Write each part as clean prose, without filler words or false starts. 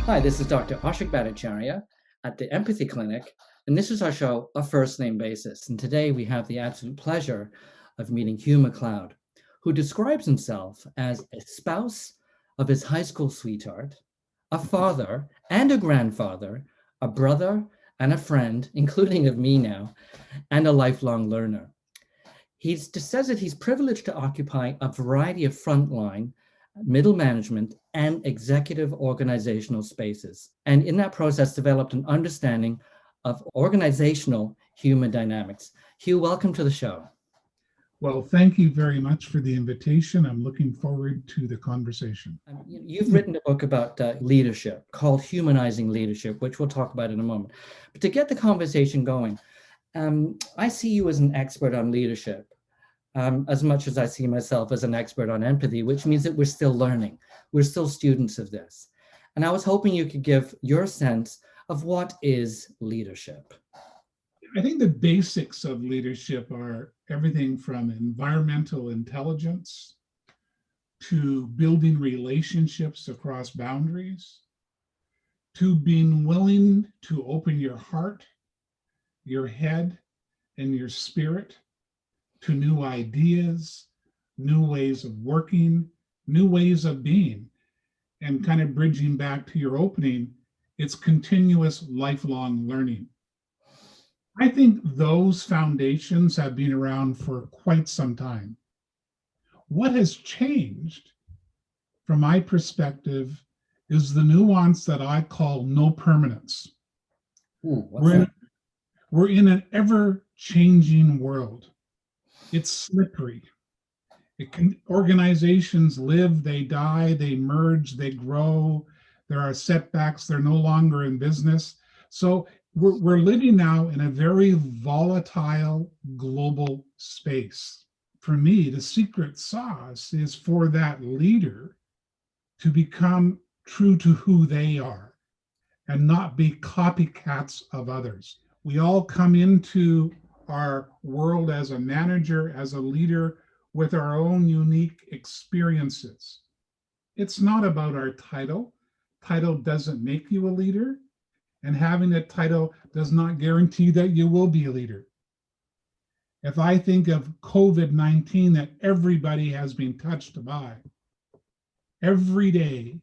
Hi, this is Dr. Ashik Bhattacharya at the Empathy Clinic, and this is our show, A First Name Basis. And today we have the absolute pleasure of meeting Hugh MacLeod, who describes himself as a spouse of his high school sweetheart, a father and a grandfather, a brother and a friend, including of me now, and a lifelong learner. He says that he's privileged to occupy a variety of frontline, middle management, and executive organizational spaces. And in that process, developed an understanding of organizational human dynamics. Hugh, welcome to the show. Well, thank you very much for the invitation. I'm looking forward to the conversation. You've written a book about leadership called Humanizing Leadership, which we'll talk about in a moment. But to get the conversation going, I see you as an expert on leadership. As much as I see myself as an expert on empathy, which means that we're still learning. We're still students of this. And I was hoping you could give your sense of what is leadership. I think the basics of leadership are everything from environmental intelligence to building relationships across boundaries, to being willing to open your heart, your head, and your spirit to new ideas, new ways of working, new ways of being. And kind of bridging back to your opening, it's continuous lifelong learning. I think those foundations have been around for quite some time. What has changed, from my perspective, is the nuance that I call no permanence. We're in an ever-changing world. It's slippery. Organizations live, they die, they merge, they grow. There are setbacks, they're no longer in business. So we're living now in a very volatile global space. For me, the secret sauce is for that leader to become true to who they are and not be copycats of others. We all come into our world as a manager, as a leader, with our own unique experiences. It's not about our title. Title doesn't make you a leader, and having a title does not guarantee that you will be a leader. If I think of COVID-19 that everybody has been touched by, every day,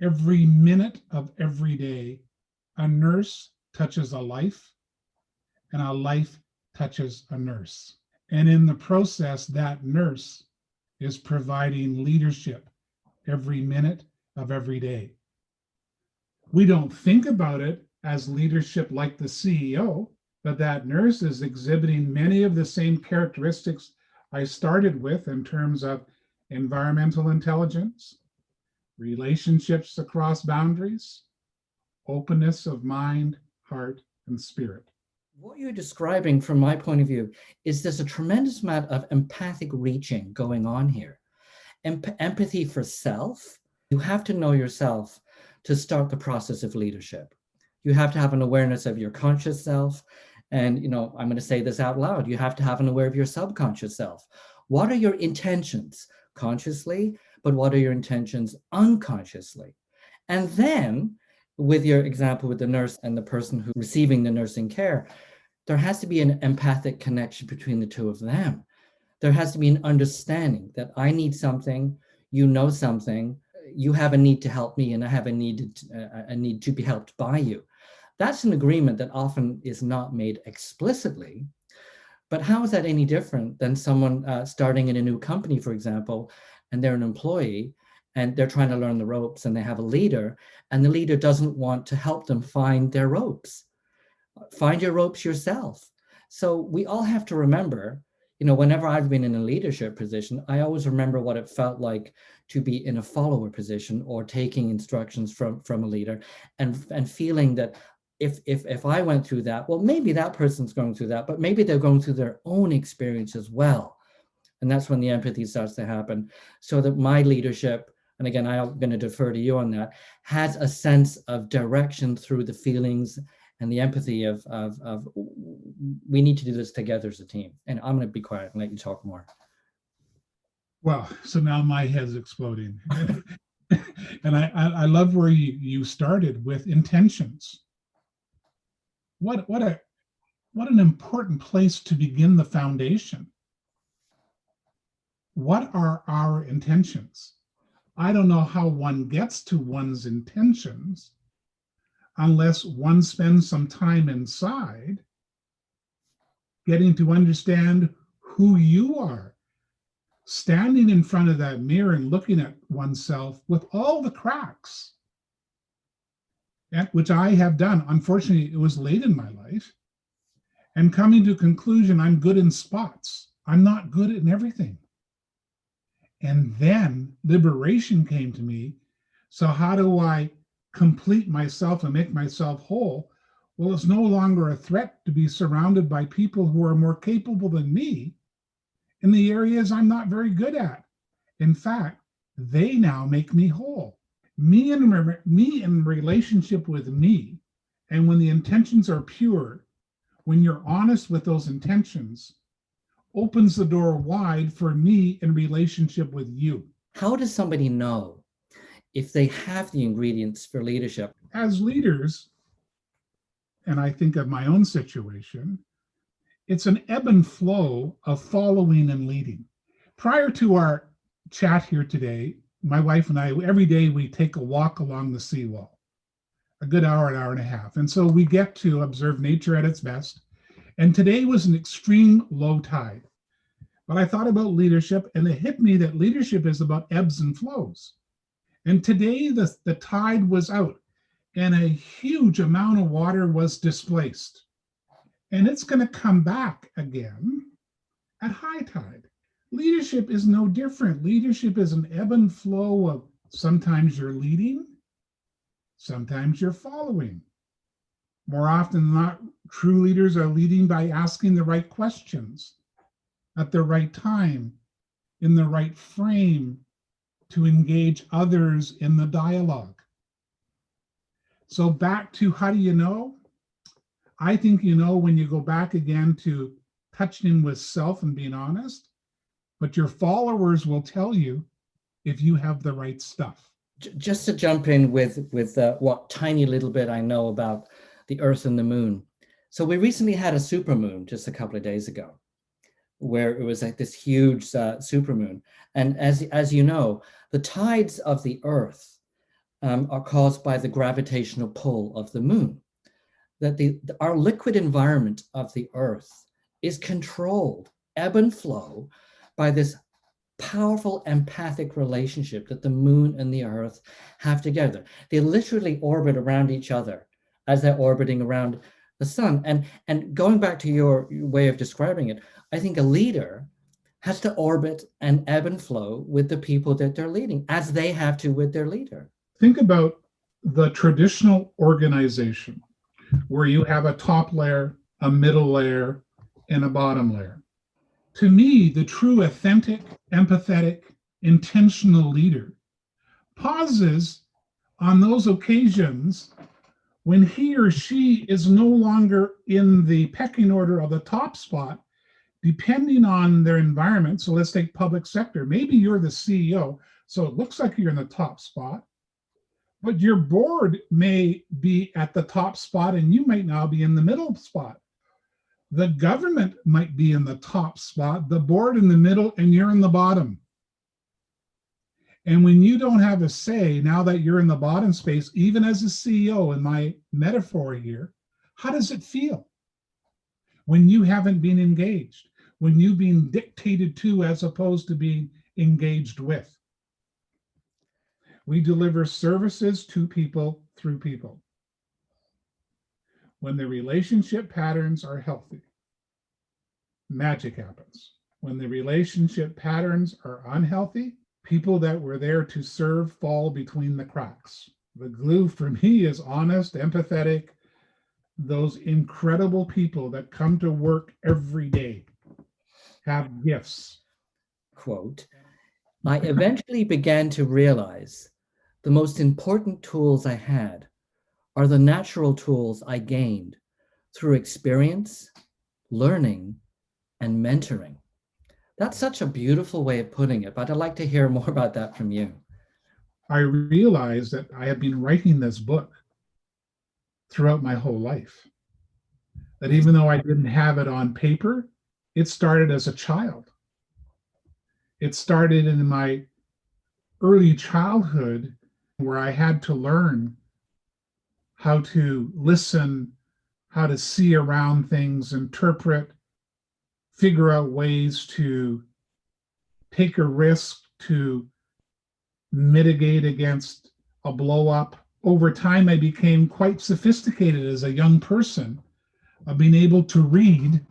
every minute of every day, a nurse touches a life, and a life touches a nurse. And in the process, that nurse is providing leadership every minute of every day. We don't think about it as leadership like the CEO, but that nurse is exhibiting many of the same characteristics I started with in terms of environmental intelligence, relationships across boundaries, openness of mind, heart, and spirit. What you're describing, from my point of view, is there's a tremendous amount of empathic reaching going on here. Empathy for self. You have to know yourself to start the process of leadership. You have to have an awareness of your conscious self. And, I'm going to say this out loud. You have to have an aware of your subconscious self. What are your intentions consciously, but what are your intentions unconsciously? And then, with your example with the nurse and the person who's receiving the nursing care, there has to be an empathic connection between the two of them. There has to be an understanding that I need something, you know something, you have a need to help me, and I have a need to be helped by you. That's an agreement that often is not made explicitly. But how is that any different than someone starting in a new company, for example, and they're an employee, and they're trying to learn the ropes, and they have a leader, and the leader doesn't want to help them find their ropes. Find your ropes yourself. So we all have to remember, whenever I've been in a leadership position, I always remember what it felt like to be in a follower position or taking instructions from a leader, and feeling that if I went through that, well, maybe that person's going through that, but maybe they're going through their own experience as well. And that's when the empathy starts to happen, so that my leadership, and again, I'm going to defer to you on that, has a sense of direction through the feelings and the empathy of we need to do this together as a team. And I'm going to be quiet and let you talk more. Well, so now my head's exploding. And I love where you started with intentions. What an important place to begin the foundation. What are our intentions? I don't know how one gets to one's intentions unless one spends some time inside getting to understand who you are, standing in front of that mirror and looking at oneself with all the cracks, which I have done. Unfortunately, it was late in my life, and coming to a conclusion, I'm good in spots. I'm not good in everything. And then liberation came to me. So how do I complete myself and make myself whole? Well, it's no longer a threat to be surrounded by people who are more capable than me in the areas I'm not very good at. In fact, they now make me whole. Me in relationship with me, and when the intentions are pure, when you're honest with those intentions, opens the door wide for me in relationship with you. How does somebody know if they have the ingredients for leadership? As leaders, and I think of my own situation, it's an ebb and flow of following and leading. Prior to our chat here today, my wife and I, every day we take a walk along the seawall, a good hour, an hour and a half. And so we get to observe nature at its best. And today was an extreme low tide. But I thought about leadership, and it hit me that leadership is about ebbs and flows. And today the tide was out, and a huge amount of water was displaced. And it's going to come back again at high tide. Leadership is no different. Leadership is an ebb and flow of sometimes you're leading, sometimes you're following. More often than not, true leaders are leading by asking the right questions at the right time, in the right frame to engage others in the dialogue. So back to how do you know? I think you know when you go back again to touching with self and being honest, but your followers will tell you if you have the right stuff. Just to jump in with what tiny little bit I know about the Earth and the Moon. So we recently had a supermoon just a couple of days ago, where it was like this huge supermoon. And as you know, the tides of the Earth are caused by the gravitational pull of the moon. That our liquid environment of the Earth is controlled, ebb and flow, by this powerful empathic relationship that the moon and the Earth have together. They literally orbit around each other as they're orbiting around the sun. And going back to your way of describing it, I think a leader has to orbit and ebb and flow with the people that they're leading, as they have to with their leader. Think about the traditional organization where you have a top layer, a middle layer, and a bottom layer. To me, the true authentic, empathetic, intentional leader pauses on those occasions when he or she is no longer in the pecking order of the top spot, depending on their environment. So let's take public sector. Maybe you're the CEO, so it looks like you're in the top spot, but your board may be at the top spot and you might now be in the middle spot. The government might be in the top spot, the board in the middle, and you're in the bottom. And when you don't have a say, now that you're in the bottom space, even as a CEO in my metaphor here, how does it feel when you haven't been engaged, when you've been dictated to as opposed to being engaged with? We deliver services to people through people. When the relationship patterns are healthy, magic happens. When the relationship patterns are unhealthy, people that were there to serve fall between the cracks. The glue for me is honest, empathetic, those incredible people that come to work every day have gifts. Quote, I eventually began to realize the most important tools I had are the natural tools I gained through experience, learning, and mentoring. That's such a beautiful way of putting it, but I'd like to hear more about that from you. I realized that I had been writing this book throughout my whole life. That even though I didn't have it on paper, it started as a child. It started in my early childhood where I had to learn how to listen, how to see around things, interpret, figure out ways to take a risk, to mitigate against a blow up. Over time, I became quite sophisticated as a young person of being able to read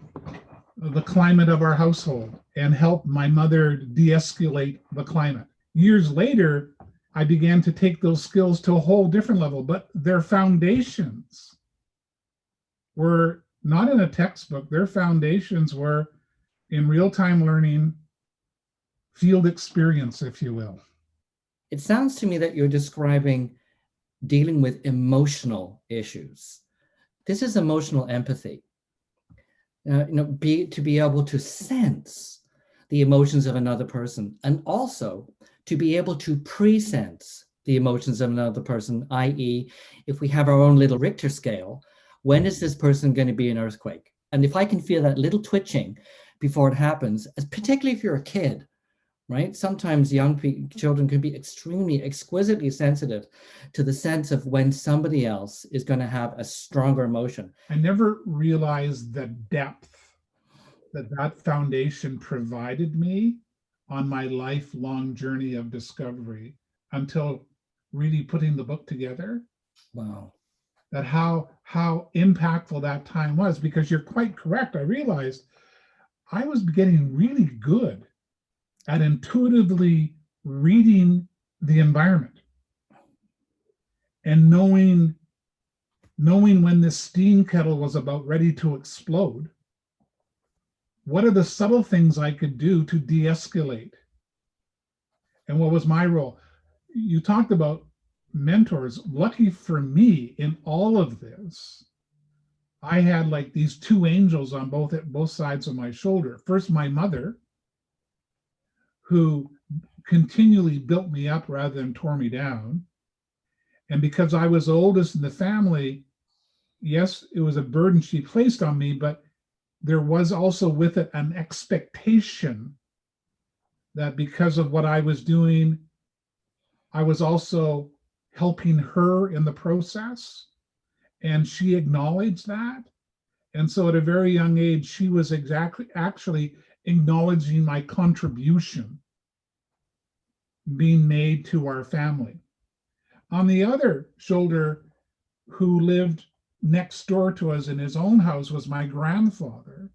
the climate of our household and help my mother de-escalate the climate. Years later, I began to take those skills to a whole different level, but their foundations were not in a textbook. Their foundations were in real-time learning, field experience, if you will. It sounds to me that you're describing dealing with emotional issues. This is emotional empathy. To be able to sense the emotions of another person, and also to be able to pre-sense the emotions of another person, i.e., if we have our own little Richter scale, when is this person going to be an earthquake? And if I can feel that little twitching before it happens, particularly if you're a kid, right? Sometimes children can be exquisitely sensitive to the sense of when somebody else is going to have a stronger emotion. I never realized the depth that foundation provided me on my lifelong journey of discovery until really putting the book together. Wow. That how impactful that time was, because you're quite correct. I realized I was getting really good at intuitively reading the environment and knowing when this steam kettle was about ready to explode. What are the subtle things I could do to de-escalate? And what was my role? You talked about mentors. Lucky for me, in all of this, I had like these two angels on both sides of my shoulder. First, my mother, who continually built me up rather than tore me down. And because I was the oldest in the family, yes, it was a burden she placed on me, but there was also with it an expectation that because of what I was doing, I was also helping her in the process. And she acknowledged that. And so at a very young age, she was actually acknowledging my contribution being made to our family. On the other shoulder, who lived next door to us in his own house, was my grandfather,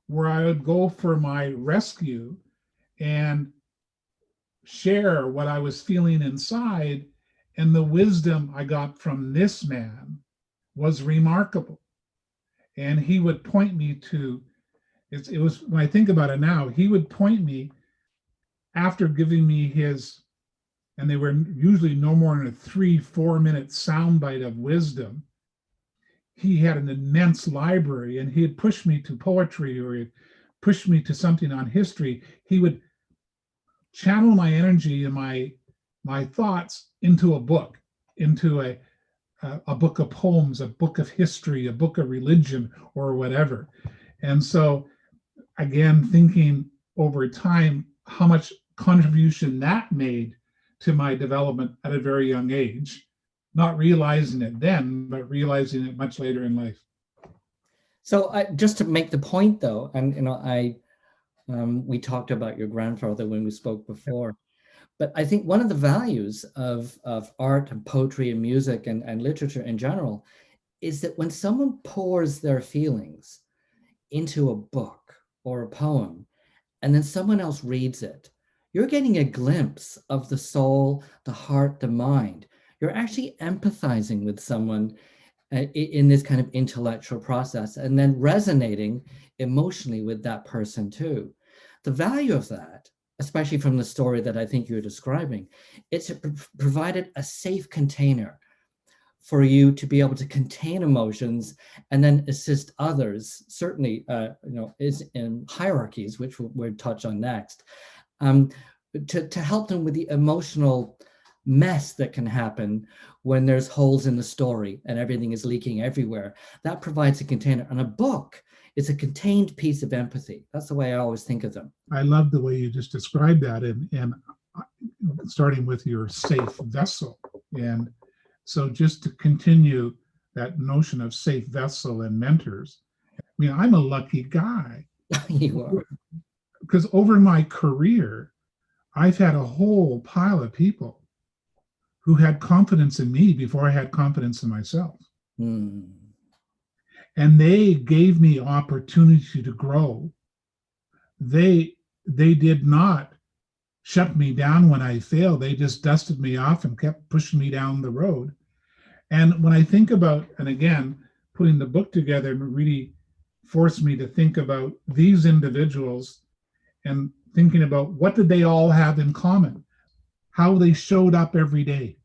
where I would go for my rescue and share what I was feeling inside. And the wisdom I got from this man was remarkable. And he would point me to, it was, when I think about it now, he would point me after giving me his, and they were usually no more than a 3-4 minute soundbite of wisdom. He had an immense library, and he'd push me to poetry, or he'd push me to something on history. He would channel my energy and my thoughts into a book, into a book of poems, a book of history, a book of religion, or whatever. And so, again, thinking over time how much contribution that made to my development at a very young age, not realizing it then, but realizing it much later in life. So just to make the point, though, and we talked about your grandfather when we spoke before, but I think one of the values of art and poetry and music and literature in general is that when someone pours their feelings into a book or a poem, and then someone else reads it, you're getting a glimpse of the soul, the heart, the mind. You're actually empathizing with someone in this kind of intellectual process, and then resonating emotionally with that person too. The value of that, especially from the story that I think you're describing, it's provided a safe container for you to be able to contain emotions and then assist others, certainly is in hierarchies, which we'll touch on next, to help them with the emotional mess that can happen when there's holes in the story and everything is leaking everywhere. That provides a container. And a book is a contained piece of empathy. That's the way I always think of them. I love the way you just described that, and starting with your safe vessel. And so just to continue that notion of safe vessel and mentors, I mean, I'm a lucky guy. You are. Because over my career, I've had a whole pile of people who had confidence in me before I had confidence in myself. Mm. And they gave me opportunity to grow. They did not shut me down when I failed. They just dusted me off and kept pushing me down the road. And when I think about, and again, putting the book together really forced me to think about these individuals and thinking about what did they all have in common, how they showed up every day.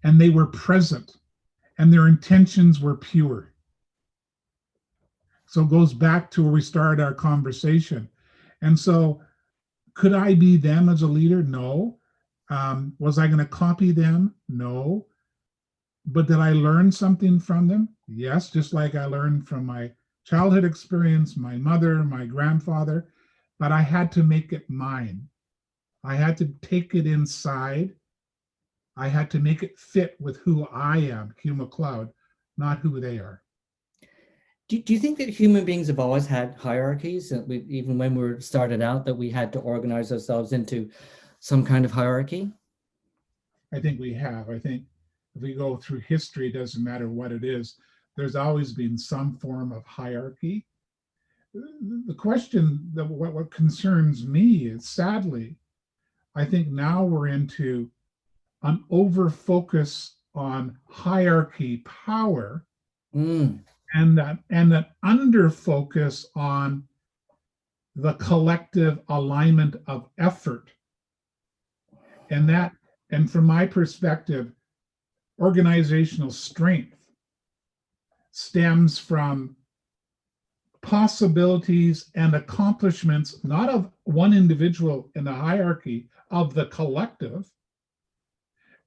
And they were present and their intentions were pure. So it goes back to where we started our conversation. And so could I be them as a leader? No. Was I going to copy them? No. But did I learn something from them? Yes, just like I learned from my childhood experience, my mother, my grandfather, but I had to make it mine. I had to take it inside. I had to make it fit with who I am, Hugh MacLeod, not who they are. Do you think that human beings have always had hierarchies? Even when we started out, that we had to organize ourselves into some kind of hierarchy? I think we have. I think if we go through history, it doesn't matter what it is, there's always been some form of hierarchy. The question that what concerns me is, sadly, I think now we're into an over focus on hierarchy power, and that under focus on the collective alignment of effort. And from my perspective, organizational strength stems from possibilities and accomplishments, not of one individual in the hierarchy, of the collective.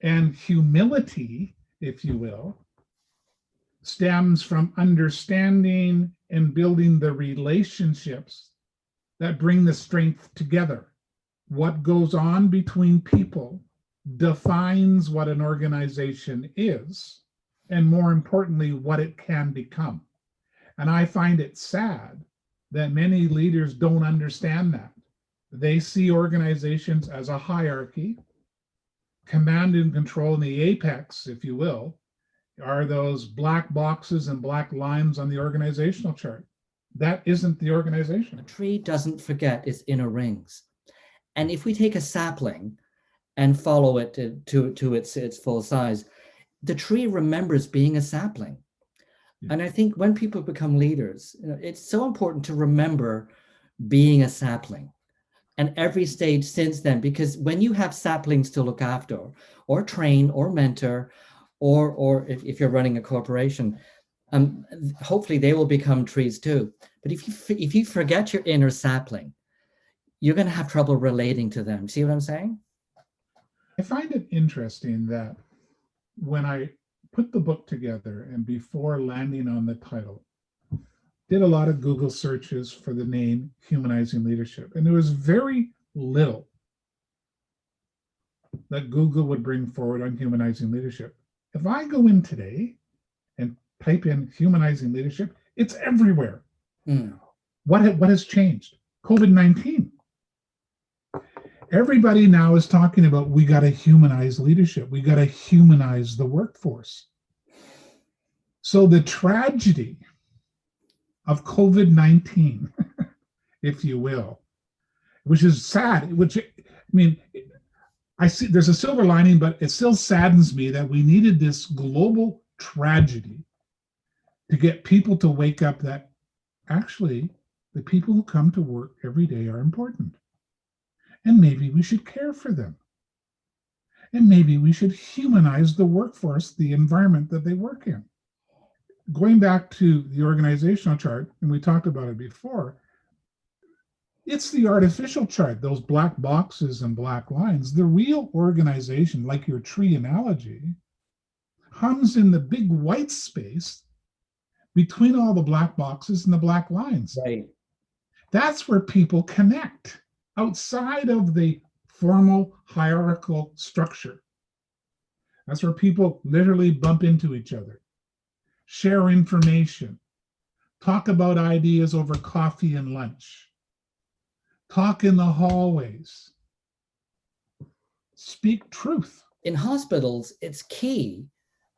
And humility, if you will, stems from understanding and building the relationships that bring the strength together. What goes on between people defines what an organization is, and more importantly, what it can become. And I find it sad that many leaders don't understand that. They see organizations as a hierarchy. Command and control in the apex, if you will, are those black boxes and black lines on the organizational chart. That isn't the organization. A tree doesn't forget its inner rings. And if we take a sapling and follow it to its full size, the tree remembers being a sapling. Yeah. And I think when people become leaders, it's so important to remember being a sapling. And every stage since then, because when you have saplings to look after, or train, or mentor, or if you're running a corporation, hopefully they will become trees too. But if you forget your inner sapling, you're going to have trouble relating to them. See what I'm saying? I find it interesting that when I put the book together and before landing on the title, did a lot of Google searches for the name Humanizing Leadership. And there was very little that Google would bring forward on Humanizing Leadership. If I go in today and type in Humanizing Leadership, it's everywhere. What has changed? COVID-19. Everybody now is talking about, we got to humanize leadership. We got to humanize the workforce. So the tragedy of COVID-19, if you will, which is sad, which, I mean, I see there's a silver lining, but it still saddens me that we needed this global tragedy to get people to wake up that actually the people who come to work every day are important. And maybe we should care for them. And maybe we should humanize the workforce, the environment that they work in. Going back to the organizational chart, and we talked about it before, It's the artificial chart, those black boxes and black lines. The real organization, like your tree analogy, hums in the big white space between all the black boxes and the black lines. Right. That's where people connect outside of the formal hierarchical structure. That's where people literally bump into each other, share information, talk about ideas over coffee and lunch, talk in the hallways, speak truth. In hospitals, it's key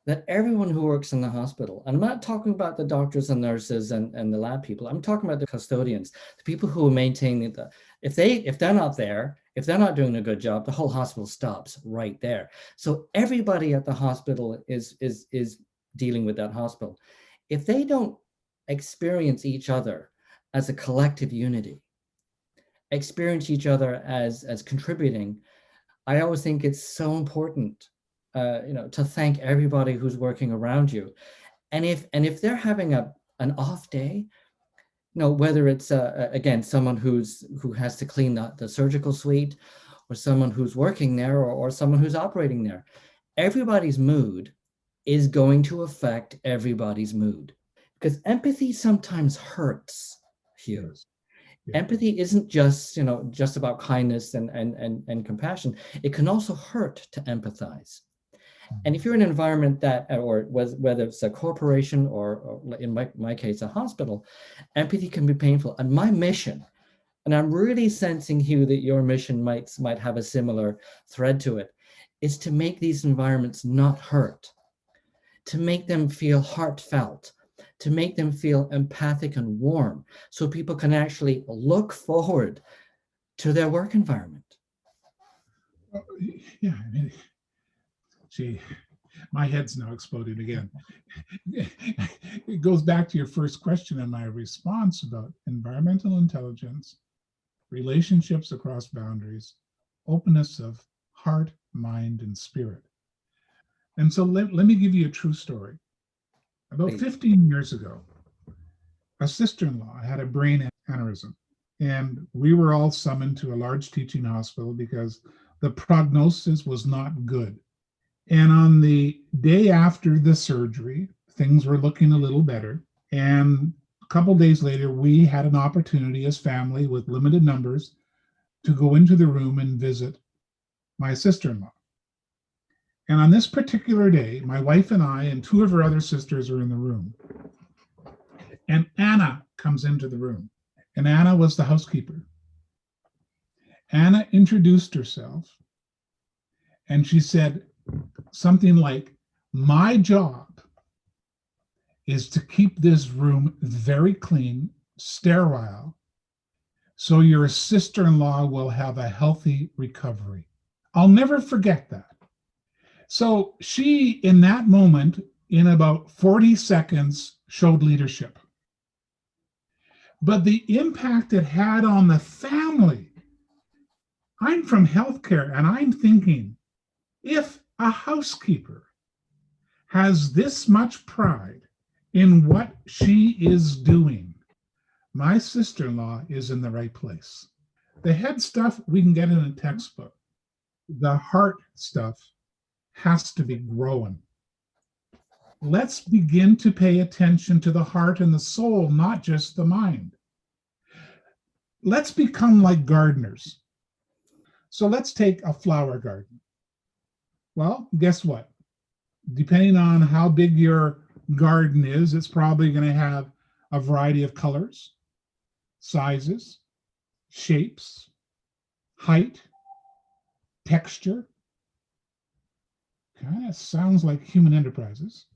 that everyone who works in the hospital, and I'm not talking about the doctors and nurses and the lab people, I'm talking about the custodians, the people who are maintaining the, if they're not there, if they're not doing a good job, the whole hospital stops right there. So everybody at the hospital is dealing with that hospital. If they don't experience each other as a collective unity, experience each other as contributing, I always think it's so important, to thank everybody who's working around you. And if they're having an off day, whether it's again someone who has to clean the surgical suite, or someone who's working there, or someone who's operating there, everybody's mood is going to affect everybody's mood, because empathy sometimes hurts, Hugh. Yes. Yeah. Empathy isn't just about kindness and compassion. It can also hurt to empathize. And if you're in an environment that, or whether it's a corporation or in my case, a hospital, empathy can be painful. And my mission, and I'm really sensing, Hugh, that your mission might have a similar thread to it, is to make these environments not hurt, to make them feel heartfelt, to make them feel empathic and warm, so people can actually look forward to their work environment. Yeah, I mean, gee, my head's now exploding again. It goes back to your first question and my response about environmental intelligence, relationships across boundaries, openness of heart, mind, and spirit. And so let me give you a true story. About 15 years ago, a sister-in-law had a brain aneurysm, and we were all summoned to a large teaching hospital because the prognosis was not good. And on the day after the surgery, things were looking a little better. And a couple days later, we had an opportunity as family with limited numbers to go into the room and visit my sister-in-law. And on this particular day, my wife and I and two of her other sisters are in the room. And Anna comes into the room. And Anna was the housekeeper. Anna introduced herself. And she said something like, "My job is to keep this room very clean, sterile, so your sister-in-law will have a healthy recovery." I'll never forget that. So she, in that moment, in about 40 seconds, showed leadership. But the impact it had on the family, I'm from healthcare, and I'm thinking, if a housekeeper has this much pride in what she is doing, my sister-in-law is in the right place. The head stuff we can get in a textbook. The heart stuff has to be growing. Let's begin to pay attention to the heart and the soul, not just the mind. Let's become like gardeners. So let's take a flower garden. Well, guess what? Depending on how big your garden is, it's probably going to have a variety of colors, sizes, shapes, height, texture. Kind of sounds like human enterprises.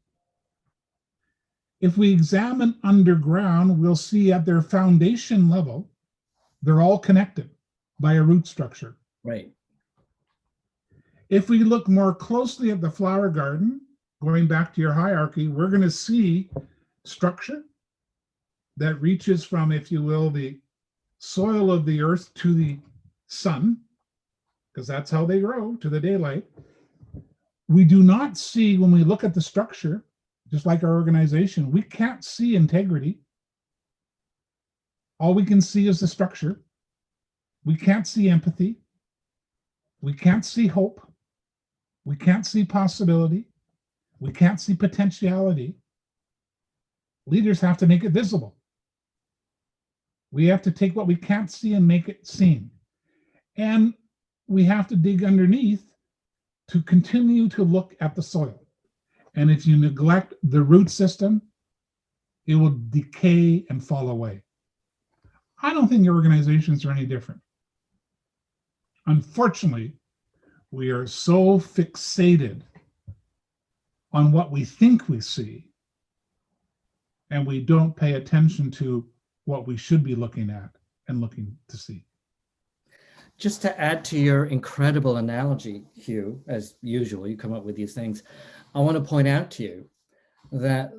If we examine underground, we'll see at their foundation level, they're all connected by a root structure. Right. If we look more closely at the flower garden, going back to your hierarchy, we're going to see structure that reaches from, if you will, the soil of the earth to the sun, because that's how they grow, to the daylight. We do not see, when we look at the structure, just like our organization, we can't see integrity. All we can see is the structure. We can't see empathy. We can't see hope. We can't see possibility. We can't see potentiality. Leaders have to make it visible. We have to take what we can't see and make it seen. And we have to dig underneath to continue to look at the soil. And if you neglect the root system, it will decay and fall away. I don't think organizations are any different. Unfortunately, we are so fixated on what we think we see, and we don't pay attention to what we should be looking at and looking to see. Just to add to your incredible analogy, Hugh, as usual, you come up with these things. I want to point out to you that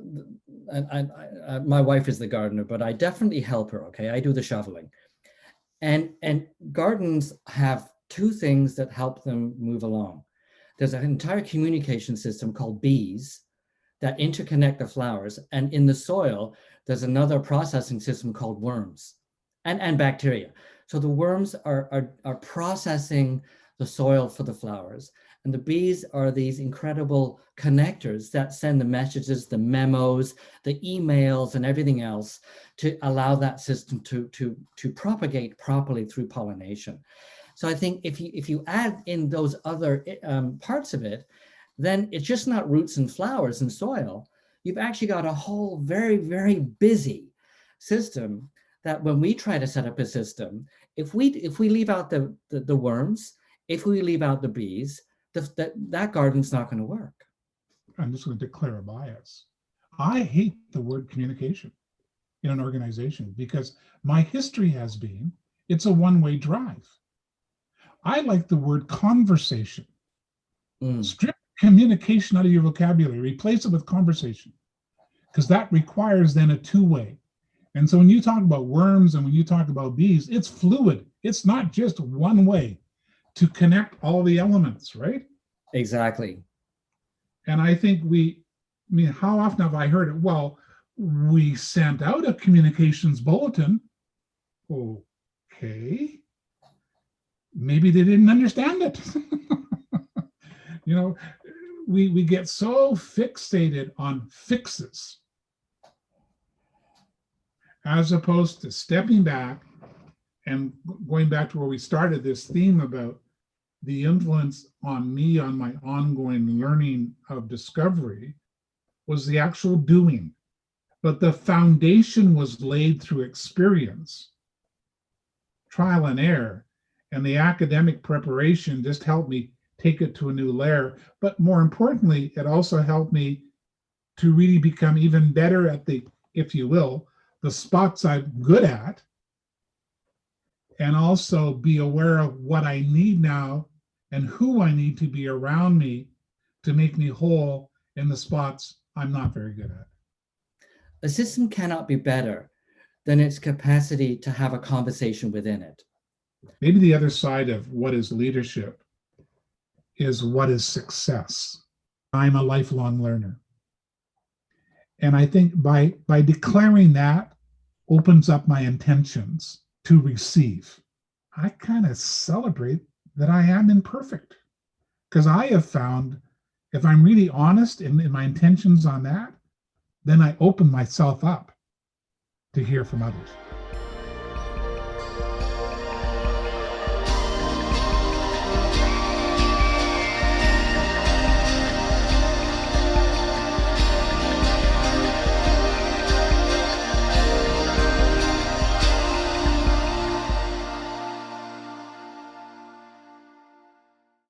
my wife is the gardener, but I definitely help her, okay? I do the shoveling. And gardens have two things that help them move along. There's an entire communication system called bees that interconnect the flowers. And in the soil, there's another processing system called worms and bacteria. So the worms are processing the soil for the flowers. And the bees are these incredible connectors that send the messages, the memos, the emails, and everything else to allow that system to propagate properly through pollination. So I think if you add in those other parts of it, then it's just not roots and flowers and soil. You've actually got a whole very, very busy system that when we try to set up a system, if we leave out the worms, if we leave out the bees, that garden's not going to work. I'm just going to declare a bias. I hate the word communication in an organization because my history has been it's a one-way drive. I like the word conversation. Strip communication out of your vocabulary, replace it with conversation, because that requires then a two-way. And so when you talk about worms and when you talk about bees, it's fluid. It's not just one way to connect all the elements, right? Exactly. And I think how often have I heard it? Well, we sent out a communications bulletin. Okay. Maybe they didn't understand it. We get so fixated on fixes as opposed to stepping back and going back to where we started this theme about the influence on me on my ongoing learning of discovery was the actual doing. But the foundation was laid through experience, trial and error, and the academic preparation just helped me take it to a new layer. But more importantly, it also helped me to really become even better at the, if you will, the spots I'm good at, and also be aware of what I need now and who I need to be around me to make me whole in the spots I'm not very good at. A system cannot be better than its capacity to have a conversation within it. Maybe the other side of what is leadership is what is success. I'm a lifelong learner. And I think by declaring that opens up my intentions to receive. I kind of celebrate that I am imperfect, because I have found if I'm really honest in my intentions on that, then I open myself up to hear from others.